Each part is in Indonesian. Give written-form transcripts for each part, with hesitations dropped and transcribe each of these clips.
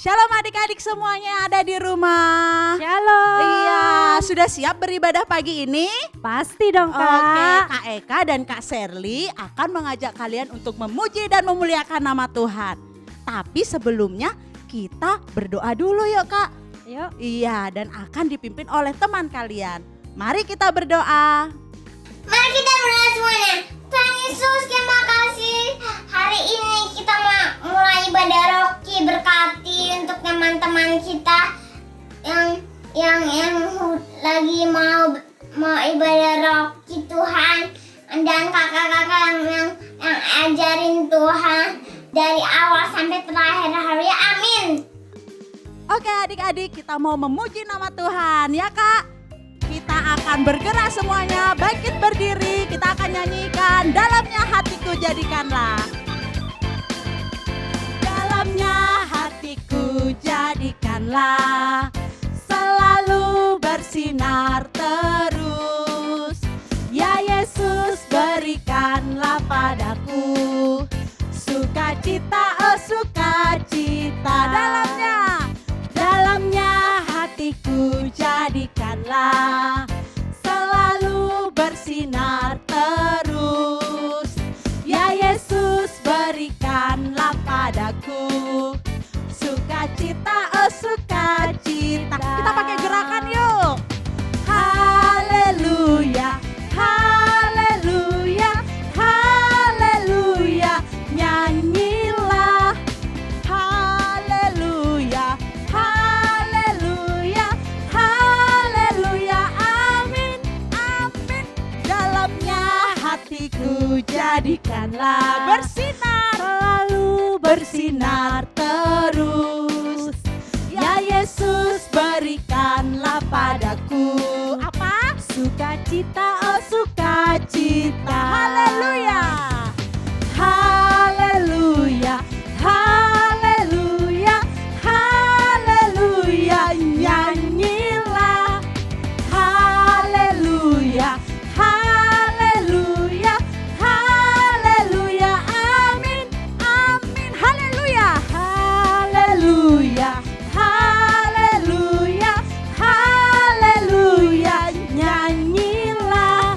Shalom adik-adik semuanya yang ada di rumah. Shalom. Iya, sudah siap beribadah pagi ini? Pasti dong Kak. Oke, Kak Eka dan Kak Sherly akan mengajak kalian untuk memuji dan memuliakan nama Tuhan. Tapi sebelumnya kita berdoa dulu yuk Kak. Yuk. Iya, dan akan dipimpin oleh teman kalian. Mari kita berdoa. Mari kita berdoa semuanya. Tuhan Yesus, terima kasih. Hari ini kita mulai ibadah Rocky, berkati untuk teman-teman kita yang lagi mau ibadah Rocky Tuhan, dan kakak-kakak yang ajarin Tuhan dari awal sampai terakhir hari. Amin. Oke adik-adik, kita mau memuji nama Tuhan ya Kak. Kita akan bergerak semuanya, bangkit berdiri, kita akan nyanyikan dalamnya hatiku jadikanlah. Dalamnya hatiku jadikanlah, selalu bersinar terus. Ya Yesus berikanlah padaku sukacita, oh sukacita. Dalamnya hatiku jadikanlah, selalu bersinar terus. Ya Yesus berikanlah padaku sukacita, oh sukacita. Kita pakai gerakan yuk. Haleluya, haleluya, haleluya. Nyanyilah haleluya, haleluya, haleluya. Amin, amin. Dalamnya hatiku jadikanlah bersinar, selalu bersinar terus. Ya Yesus berikanlah padaku apa? Sukacita, oh sukacita. Haleluya, haleluya, haleluya, haleluya. Nyanyilah haleluya, haleluya, haleluya. Amin, amin. Haleluya, haleluya, haleluya, haleluya. Nyanyilah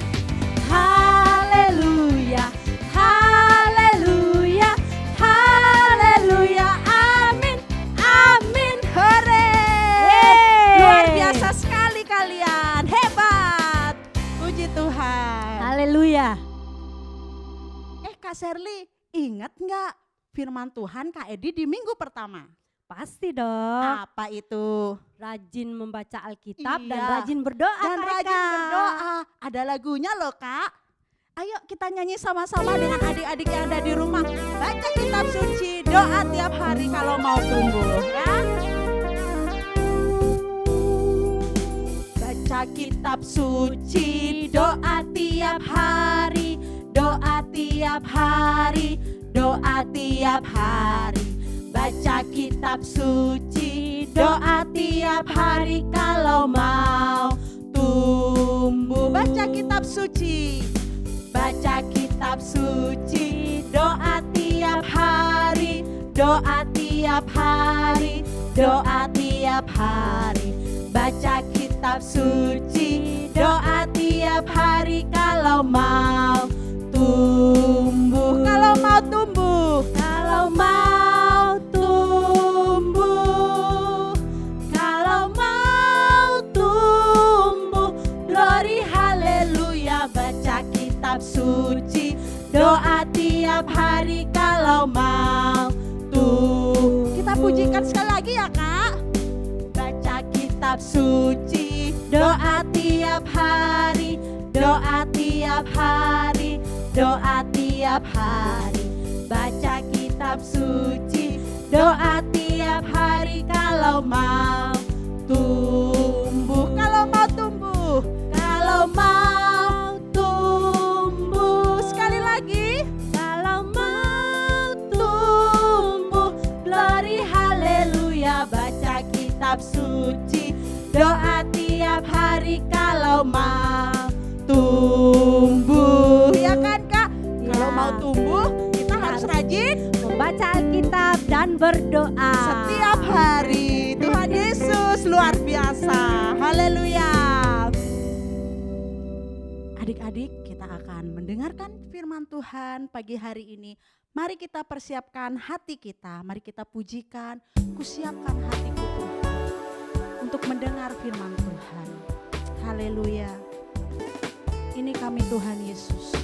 haleluya, haleluya, haleluya. Amin, amin. Hore. Luar biasa sekali kalian, hebat. Puji Tuhan. Haleluya. Kak Sherly, ingat nggak firman Tuhan Kak Edi di minggu pertama? Pasti dong. Apa itu? Rajin membaca Alkitab dan Iya. rajin berdoa. Dan Kak rajin Eka. berdoa. Ada lagunya loh Kak. Ayo kita nyanyi sama-sama dengan adik-adik yang ada di rumah. Baca kitab suci, doa tiap hari kalau mau tumbuh ya. Baca kitab suci, doa tiap hari, doa tiap hari, doa tiap hari. Baca kitab suci, doa tiap hari kalau mau tumbuh. Baca kitab suci, baca kitab suci, doa tiap hari, doa tiap hari, doa tiap hari. Baca kitab suci, doa tiap hari kalau mau tumbuh. Kalau mau tumbuh, kalau mau tumbuh, kalau mau tumbuh. Glory haleluya, baca kitab suci, doa tiap hari kalau mau tumbuh. Kita pujikan sekali lagi ya Kak. Baca kitab suci, doa tiap hari, doa tiap hari, doa tiap hari. Baca kitab suci, doa tiap hari kalau mau tumbuh. Kalau mau tumbuh, kalau mau tumbuh. Sekali lagi, kalau mau tumbuh. Glory haleluya, baca kitab suci, doa tiap hari kalau mau tumbuh. Ya kan Kak? Kalau mau tumbuh kita harus rajin membaca Alkitab dan berdoa setiap hari. Tuhan Yesus luar biasa. Haleluya. Adik-adik, kita akan mendengarkan firman Tuhan pagi hari ini. Mari kita persiapkan hati kita. Mari kita pujikan, kusiapkan hatiku Tuhan untuk mendengar firman Tuhan. Haleluya. Ini kami Tuhan Yesus.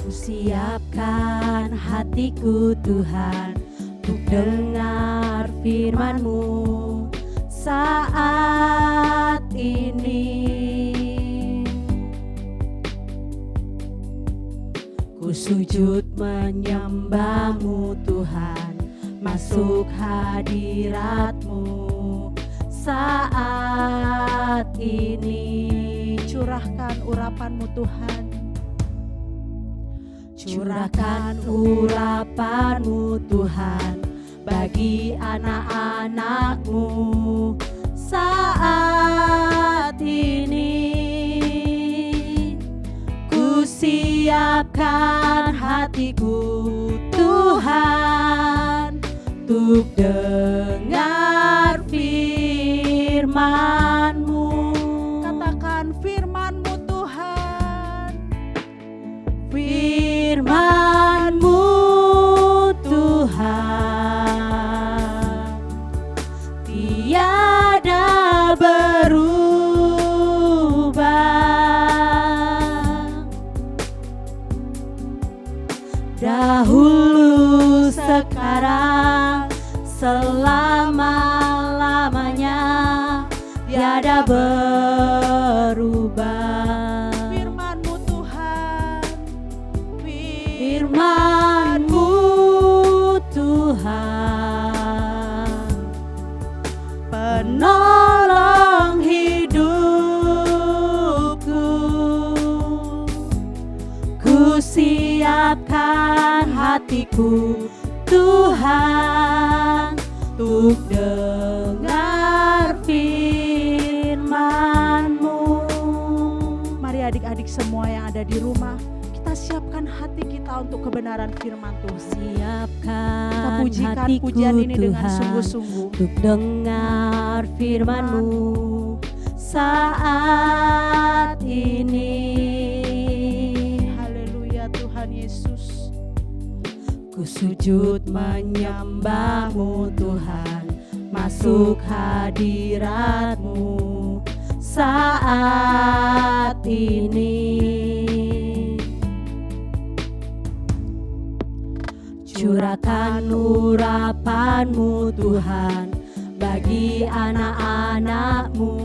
Kusiapkan hatiku Tuhan untuk dengar firman-Mu saat ini. Ku sujud menyembah-Mu Tuhan, masuk hadirat-Mu saat ini. Curahkan urapan-Mu Tuhan. Curahkan urapan-Mu Tuhan bagi anak-anak-Mu saat ini. Ku siapkan hatiku Tuhan untuk dengar firman-Mu. Katakan firman-Mu Tuhan. Firman-Mu Tuhan tiada berubah, dahulu sekarang selama-lamanya tiada berubah. Firman-Mu Tuhan. Firman-Mu Tuhan, penolong hidupku. Ku siapkan hatiku Tuhan untuk dengar firman-Mu. Mari adik-adik semua yang ada di rumah, kita siapkan hati kita untuk kebenaran firman Tuhan. Siapkan Kita pujikan hatiku pujian ini dengan Tuhan, sungguh-sungguh. untuk dengar firman-Mu saat ini. Haleluya Tuhan Yesus. Ku sujud menyembah-Mu Tuhan, masuk hadirat-Mu saat ini. Curahkan urapan-Mu Tuhan bagi anak-anak-Mu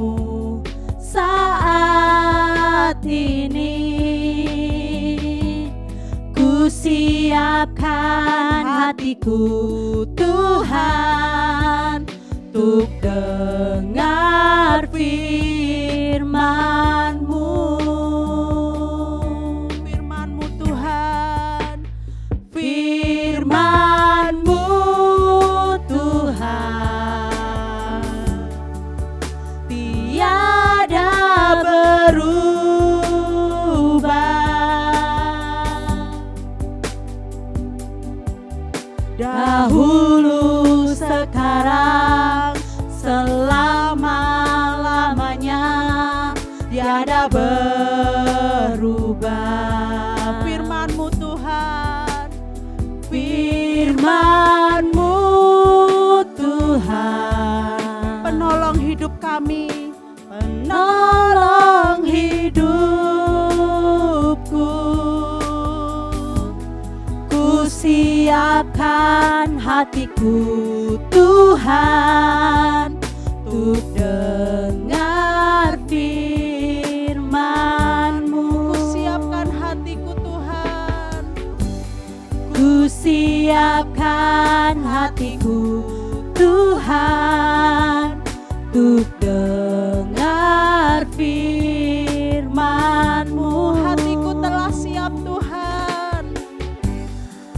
saat ini. Ku siapkan hatiku Tuhan untuk dengar firman-Mu. Firman-Mu Tuhan. Firman-Mu Tuhan tiada berubah, dahulu sekarang selama-lamanya tiada berubah. Firman-Mu Tuhan. Firman-Mu Tuhan, Penolong hidup kami. penolong hidupku. Ku siapkan hatiku Tuhan untuk dengar firman-Mu. Ku siapkan hatiku Tuhan. Ku siapkan hatiku Tuhan untuk dengar firman-Mu. Hatiku telah siap Tuhan.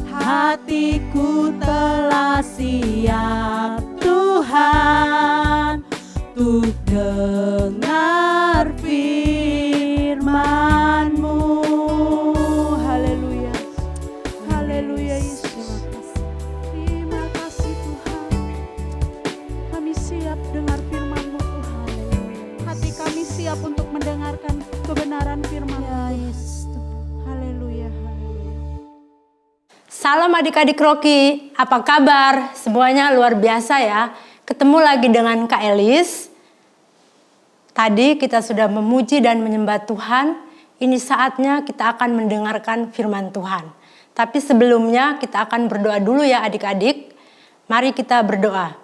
Hatiku telah siap Tuhan untuk dengar firman-Mu. Salam adik-adik Rocky, apa kabar? Semuanya luar biasa ya. Ketemu lagi dengan Kak Elis. Tadi kita sudah memuji dan menyembah Tuhan. Ini saatnya kita akan mendengarkan firman Tuhan. Tapi sebelumnya kita akan berdoa dulu ya adik-adik. Mari kita berdoa.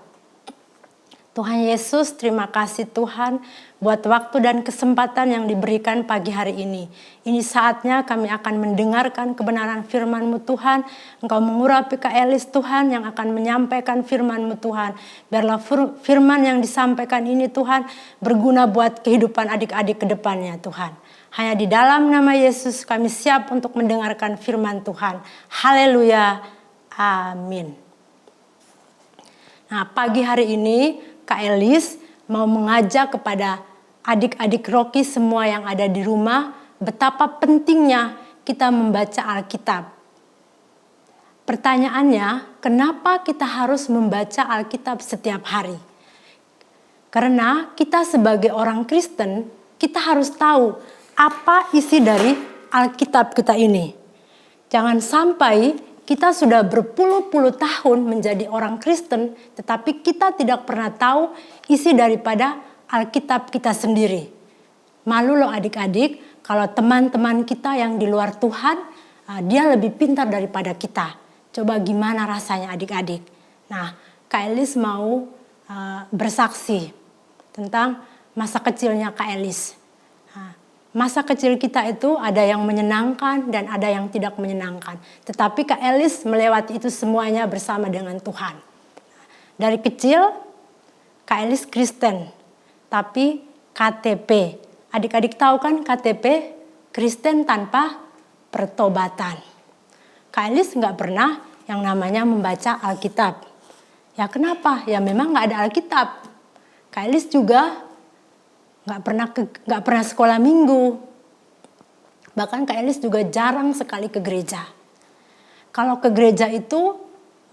Tuhan Yesus, terima kasih Tuhan buat waktu dan kesempatan yang diberikan pagi hari ini. Ini saatnya kami akan mendengarkan kebenaran firman-Mu Tuhan. Engkau mengurapi Kak Elis Tuhan yang akan menyampaikan firman-Mu Tuhan. Biarlah firman yang disampaikan ini Tuhan berguna buat kehidupan adik-adik ke depannya Tuhan. Hanya di dalam nama Yesus kami siap untuk mendengarkan firman Tuhan. Haleluya. Amin. Nah, pagi hari ini Kak Elis mau mengajak kepada adik-adik Rocky semua yang ada di rumah betapa pentingnya kita membaca Alkitab. Pertanyaannya, kenapa kita harus membaca Alkitab setiap hari? Karena kita sebagai orang Kristen, kita harus tahu apa isi dari Alkitab kita ini. Jangan sampai kita sudah berpuluh-puluh tahun menjadi orang Kristen, tetapi kita tidak pernah tahu isi daripada Alkitab kita sendiri. Malu loh adik-adik, kalau teman-teman kita yang di luar Tuhan, dia lebih pintar daripada kita. Coba gimana rasanya adik-adik? Nah, Kak Elis mau bersaksi tentang masa kecilnya Kak Elis. Masa kecil kita itu ada yang menyenangkan dan ada yang tidak menyenangkan. Tetapi Kak Elis melewati itu semuanya bersama dengan Tuhan. Dari kecil, Kak Elis Kristen, tapi KTP. Adik-adik tahu kan KTP? Kristen tanpa pertobatan. Kak Elis nggak pernah yang namanya membaca Alkitab. Ya kenapa? Ya memang nggak ada Alkitab. Kak Elis juga nggak pernah sekolah minggu. Bahkan Kak Elis juga jarang sekali ke gereja. Kalau ke gereja itu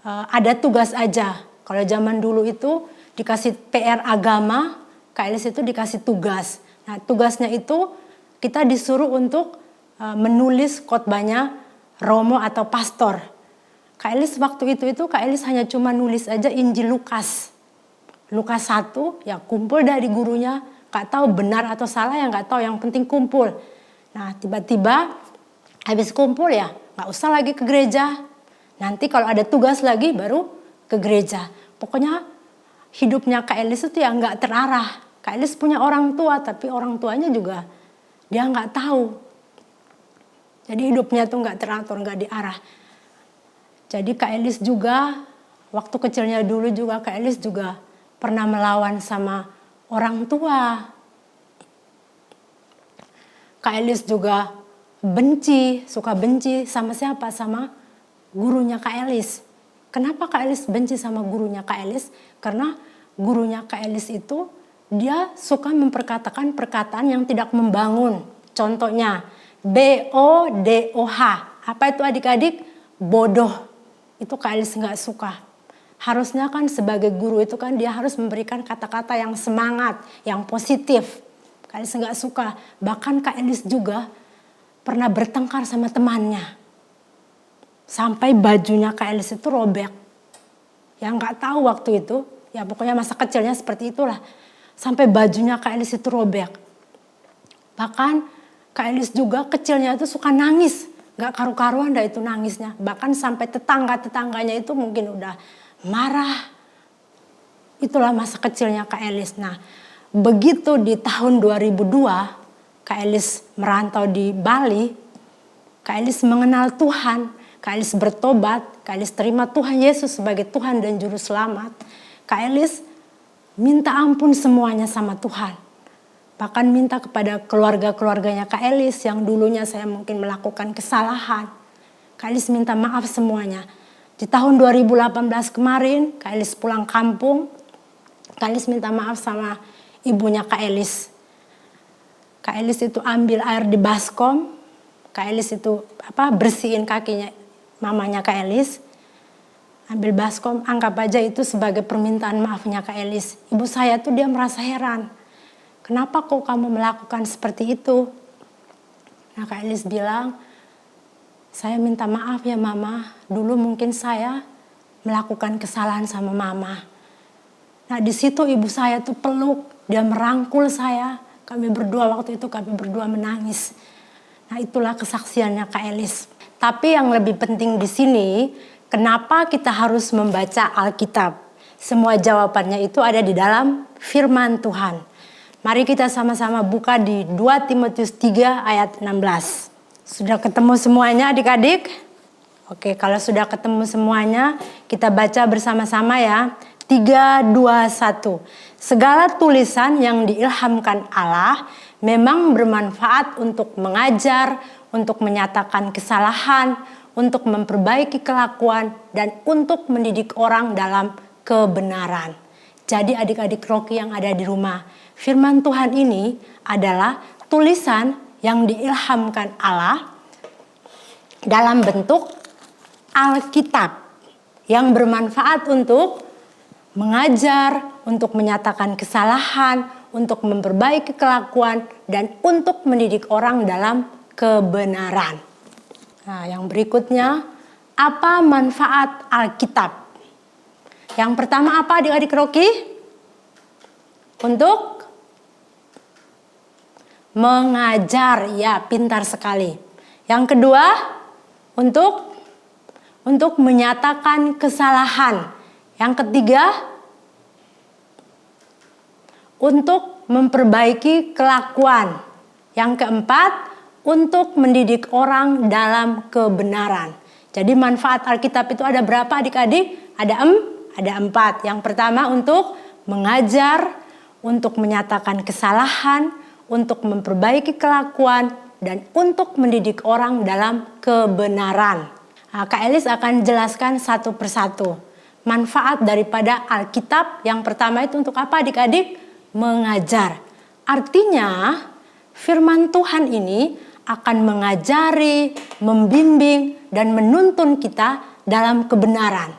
ada tugas aja. Kalau zaman dulu itu dikasih PR agama, Kak Elis itu dikasih tugas. Nah tugasnya itu kita disuruh untuk menulis khotbahnya Romo atau pastor. Kak Elis waktu itu Kak Elis hanya cuma nulis aja Injil Lukas. Lukas 1 ya kumpul dari gurunya. Gak tahu benar atau salah ya gak tahu, yang penting kumpul. Nah tiba-tiba habis kumpul ya gak usah lagi ke gereja. Nanti kalau ada tugas lagi baru ke gereja. Pokoknya hidupnya Kak Elis itu ya gak terarah. Kak Elis punya orang tua tapi orang tuanya juga dia gak tahu. Jadi hidupnya tuh gak teratur, gak diarah. Jadi Kak Elis juga waktu kecilnya dulu juga Kak Elis juga pernah melawan sama orang tua. Kak Elis juga suka benci sama siapa? Sama gurunya Kak Elis. Kenapa Kak Elis benci sama gurunya Kak Elis? Karena gurunya Kak Elis itu dia suka memperkatakan perkataan yang tidak membangun. Contohnya BODOH. Apa itu adik-adik? Bodoh. Itu Kak Elis nggak suka. Harusnya kan sebagai guru itu kan dia harus memberikan kata-kata yang semangat, yang positif. Kak Elis nggak suka. Bahkan Kak Elis juga pernah bertengkar sama temannya. Sampai bajunya Kak Elis itu robek. Yang nggak tahu waktu itu, ya pokoknya masa kecilnya seperti itulah. Sampai bajunya Kak Elis itu robek. Bahkan Kak Elis juga kecilnya itu suka nangis. Nggak karu-karuan dah itu nangisnya. Bahkan sampai tetangga-tetangganya itu mungkin udah marah. Itulah masa kecilnya Kak Elis. Nah, begitu di tahun 2002 Kak Elis merantau di Bali, Kak Elis mengenal Tuhan, Kak Elis bertobat, Kak Elis terima Tuhan Yesus sebagai Tuhan dan Juru Selamat. Kak Elis minta ampun semuanya sama Tuhan. Bahkan minta kepada keluarga-keluarganya Kak Elis yang dulunya saya mungkin melakukan kesalahan. Kak Elis minta maaf semuanya. Di tahun 2018 kemarin, Kak Elis pulang kampung. Kak Elis minta maaf sama ibunya Kak Elis. Kak Elis itu ambil air di baskom. Kak Elis itu bersihin kakinya mamanya Kak Elis. Ambil baskom, anggap aja itu sebagai permintaan maafnya Kak Elis. Ibu saya tuh dia merasa heran. Kenapa kok kamu melakukan seperti itu? Nah Kak Elis bilang, Saya minta maaf ya Mama, dulu mungkin saya melakukan kesalahan sama Mama. Nah di situ ibu saya tuh peluk, dia merangkul saya. Kami berdua waktu itu menangis. Nah itulah kesaksiannya Kak Elis. Tapi yang lebih penting di sini, kenapa kita harus membaca Alkitab? Semua jawabannya itu ada di dalam firman Tuhan. Mari kita sama-sama buka di 2 Timotius 3 ayat 16. Sudah ketemu semuanya adik-adik? Oke, kalau sudah ketemu semuanya, kita baca bersama-sama ya. 3, 2, 1. Segala tulisan yang diilhamkan Allah memang bermanfaat untuk mengajar, untuk menyatakan kesalahan, untuk memperbaiki kelakuan, dan untuk mendidik orang dalam kebenaran. Jadi adik-adik Rocky yang ada di rumah, firman Tuhan ini adalah tulisan yang diilhamkan Allah dalam bentuk Alkitab yang bermanfaat untuk mengajar, untuk menyatakan kesalahan, untuk memperbaiki kelakuan, dan untuk mendidik orang dalam kebenaran. Nah, yang berikutnya, apa manfaat Alkitab? Yang pertama apa adik-adik Rocky? Untuk mengajar, ya pintar sekali. Yang kedua, untuk menyatakan kesalahan. Yang ketiga, untuk memperbaiki kelakuan. Yang keempat, untuk mendidik orang dalam kebenaran. Jadi manfaat Alkitab itu ada berapa adik-adik? Ada 4. Yang pertama untuk mengajar, untuk menyatakan kesalahan, untuk memperbaiki kelakuan, dan untuk mendidik orang dalam kebenaran. Nah, Kak Elis akan jelaskan satu persatu. Manfaat daripada Alkitab yang pertama itu untuk apa adik-adik? Mengajar. Artinya firman Tuhan ini akan mengajari, membimbing, dan menuntun kita dalam kebenaran.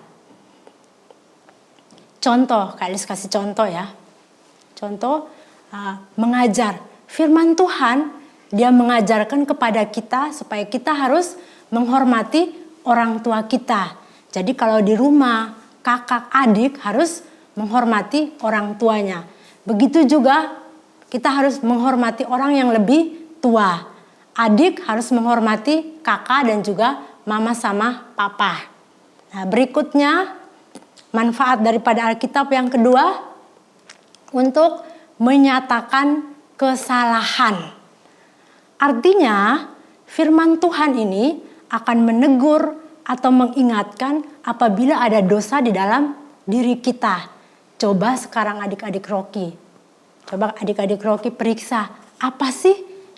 Contoh, Kak Elis kasih contoh ya. Contoh, mengajar. Firman Tuhan, dia mengajarkan kepada kita supaya kita harus menghormati orang tua kita. Jadi kalau di rumah, kakak, adik harus menghormati orang tuanya. Begitu juga kita harus menghormati orang yang lebih tua. Adik harus menghormati kakak dan juga mama sama papa. Nah, berikutnya manfaat daripada Alkitab yang kedua untuk menyatakan kesalahan. Artinya firman Tuhan ini akan menegur atau mengingatkan apabila ada dosa di dalam diri kita. Coba sekarang adik-adik Rocky. Coba adik-adik Rocky periksa apa sih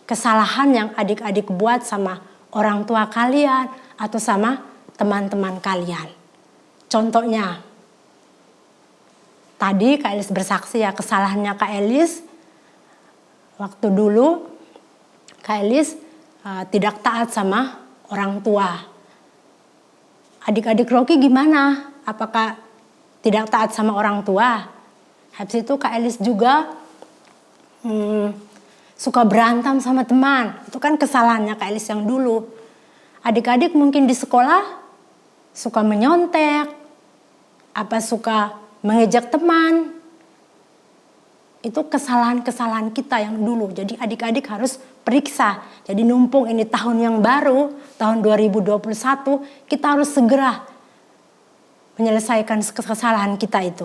kesalahan yang adik-adik buat sama orang tua kalian atau sama teman-teman kalian. Contohnya, tadi Kak Elis bersaksi ya kesalahannya Kak Elis. Waktu dulu Kak Elis tidak taat sama orang tua. Adik-adik Rocky gimana? Apakah tidak taat sama orang tua? Habis itu Kak Elis juga suka berantem sama teman. Itu kan kesalahannya Kak Elis yang dulu. Adik-adik mungkin di sekolah suka menyontek, suka mengejek teman. Itu kesalahan-kesalahan kita yang dulu. Jadi adik-adik harus periksa. Jadi numpung ini tahun yang baru, tahun 2021, kita harus segera menyelesaikan kesalahan kita itu.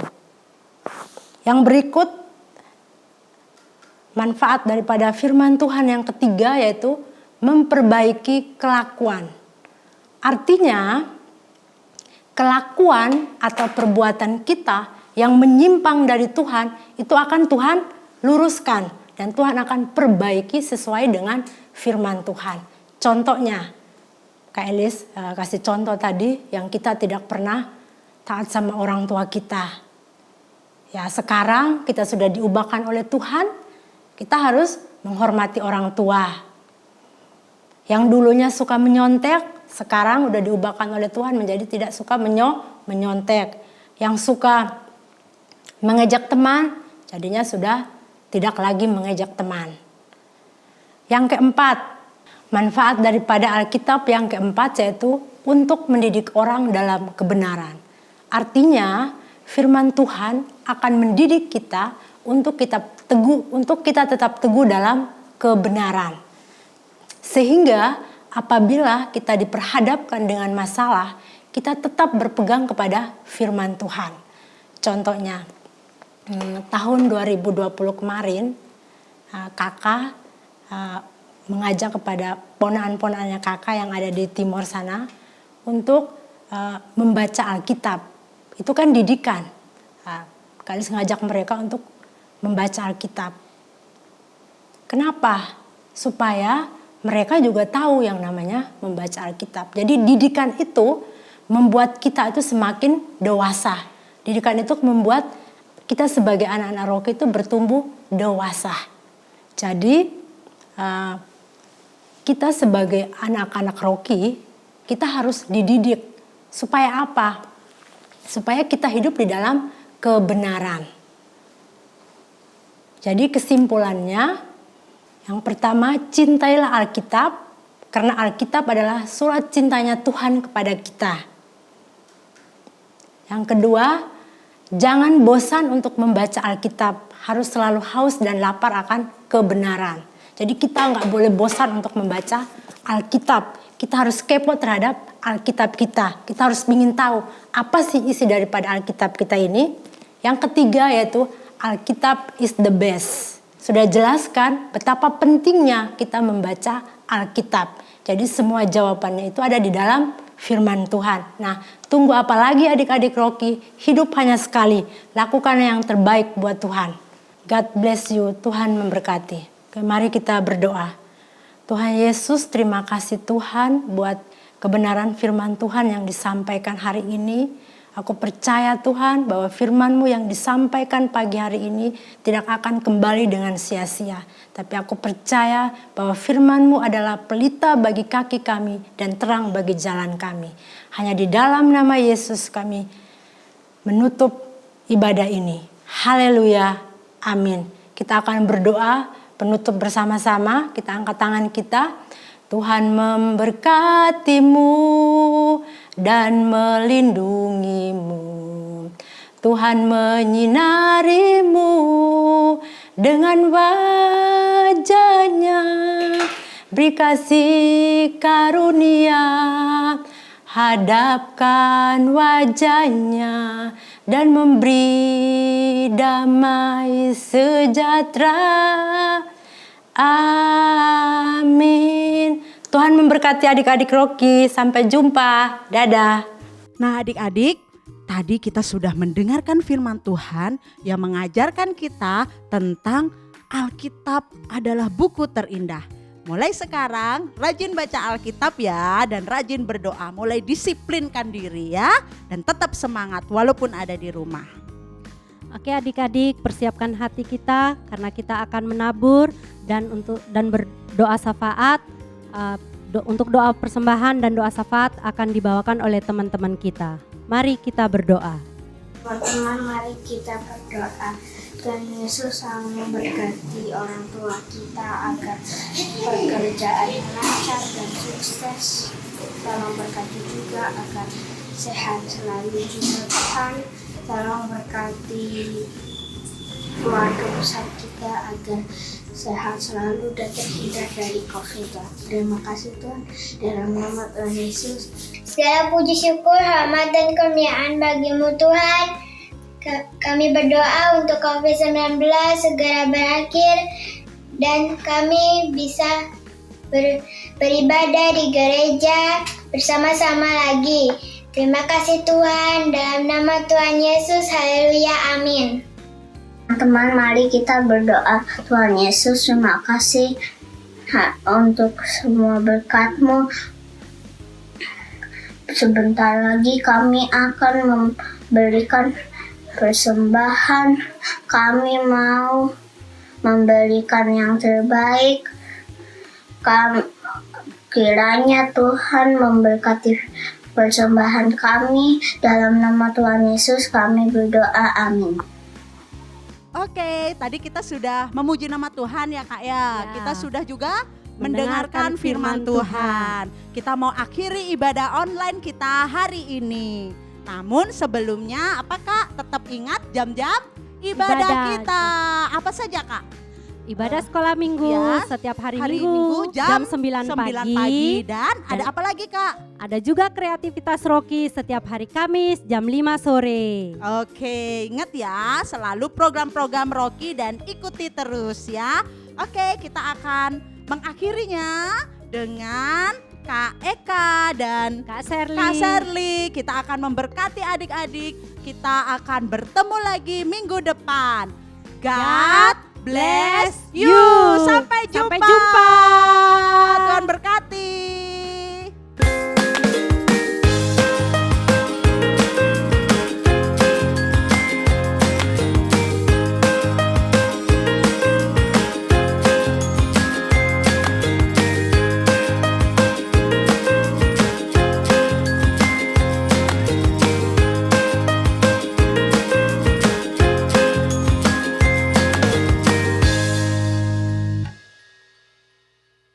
Yang berikut, manfaat daripada firman Tuhan yang ketiga yaitu memperbaiki kelakuan. Artinya, kelakuan atau perbuatan kita yang menyimpang dari Tuhan itu akan Tuhan luruskan dan Tuhan akan perbaiki sesuai dengan firman Tuhan. Contohnya, Kak Elis kasih contoh tadi yang kita tidak pernah taat sama orang tua kita. Ya sekarang kita sudah diubahkan oleh Tuhan, kita harus menghormati orang tua. Yang dulunya suka menyontek, sekarang udah diubahkan oleh Tuhan menjadi tidak suka menyontek. Yang suka mengejek teman, jadinya sudah tidak lagi mengejek teman. Yang keempat, Manfaat daripada Alkitab yang keempat yaitu untuk mendidik orang dalam kebenaran. Artinya, firman Tuhan akan mendidik kita untuk kita tetap teguh dalam kebenaran. Sehingga apabila kita diperhadapkan dengan masalah, kita tetap berpegang kepada firman Tuhan. Contohnya, tahun 2020 kemarin, kakak mengajak kepada ponaan-ponaannya kakak yang ada di timur sana untuk membaca Alkitab. Itu kan didikan. Kali mengajak mereka untuk membaca Alkitab. Kenapa? Supaya mereka juga tahu yang namanya membaca Alkitab. Jadi didikan itu membuat kita itu semakin dewasa. Didikan itu membuat kita sebagai anak-anak rohani itu bertumbuh dewasa. Jadi kita sebagai anak-anak rohani, kita harus dididik. Supaya apa? Supaya kita hidup di dalam kebenaran. Jadi kesimpulannya, yang pertama, cintailah Alkitab, karena Alkitab adalah surat cintanya Tuhan kepada kita. Yang kedua, jangan bosan untuk membaca Alkitab, harus selalu haus dan lapar akan kebenaran. Jadi kita nggak boleh bosan untuk membaca Alkitab. Kita harus kepo terhadap Alkitab kita. Kita harus ingin tahu apa sih isi daripada Alkitab kita ini. Yang ketiga yaitu Alkitab is the best. Sudah jelaskan betapa pentingnya kita membaca Alkitab. Jadi semua jawabannya itu ada di dalam firman Tuhan. Nah, tunggu apa lagi adik-adik Rocky? Hidup hanya sekali. Lakukan yang terbaik buat Tuhan. God bless you. Tuhan memberkati. Oke, mari kita berdoa. Tuhan Yesus, terima kasih Tuhan buat kebenaran firman Tuhan yang disampaikan hari ini. Aku percaya Tuhan bahwa firman-Mu yang disampaikan pagi hari ini tidak akan kembali dengan sia-sia. Tapi aku percaya bahwa firman-Mu adalah pelita bagi kaki kami dan terang bagi jalan kami. Hanya di dalam nama Yesus kami menutup ibadah ini. Haleluya. Amin. Kita akan berdoa penutup bersama-sama, kita angkat tangan kita. Tuhan memberkatimu dan melindungimu. Tuhan menyinarimu dengan wajah-Nya. Beri kasih karunia, hadapkan wajah-Nya dan memberi damai sejahtera. Amin. Tuhan memberkati adik-adik Rocky. Sampai jumpa. Dadah. Nah adik-adik, tadi kita sudah mendengarkan firman Tuhan yang mengajarkan kita tentang Alkitab adalah buku terindah. Mulai sekarang rajin baca Alkitab ya, dan rajin berdoa. Mulai disiplinkan diri ya, dan tetap semangat walaupun ada di rumah. Oke adik-adik, persiapkan hati kita karena kita akan menabur dan berdoa syafaat. Untuk doa persembahan dan doa syafaat akan dibawakan oleh teman-teman kita. Mari kita berdoa. Teman-teman, mari kita berdoa. Tuhan Yesus selalu memberkati orang tua kita agar pekerjaannya lancar dan sukses. Tolong berkati juga agar sehat selalu juga Tuhan. Tolong berkati keluarga besar kita agar sehat selalu dan terhindar dari COVID. Terima kasih Tuhan, dalam nama Tuhan Yesus. Segala puji syukur, hormat dan kemuliaan bagi-Mu Tuhan. Kami berdoa untuk COVID-19 segera berakhir dan kami bisa beribadah di gereja bersama-sama lagi. Terima kasih Tuhan, dalam nama Tuhan Yesus, haleluya, amin. Teman-teman, mari kita berdoa. Tuhan Yesus, terima kasih untuk semua berkat-Mu. Sebentar lagi kami akan memberikan persembahan. Kami mau memberikan yang terbaik. Kiranya Tuhan memberkati persembahan kami. Dalam nama Tuhan Yesus kami berdoa, amin. Oke, tadi kita sudah memuji nama Tuhan ya Kak ya. Kita sudah juga mendengarkan firman Tuhan. Kita mau akhiri ibadah online kita hari ini. Namun sebelumnya apa Kak? Tetap ingat jam-jam ibadah kita. Apa saja Kak? Ibadah sekolah minggu Ya, setiap hari Hari Minggu jam 9 pagi. dan ada apa lagi Kak? Ada juga kreativitas Rocky setiap hari Kamis jam 5 sore. Oke, ingat ya, selalu program-program Rocky dan ikuti terus ya. Oke, kita akan mengakhirinya dengan Kak Eka dan Kak Serli. Kak Serli. Kita akan memberkati adik-adik. Kita akan bertemu lagi minggu depan. God bless you. Sampai jumpa. Sampai jumpa. Tuhan berkati.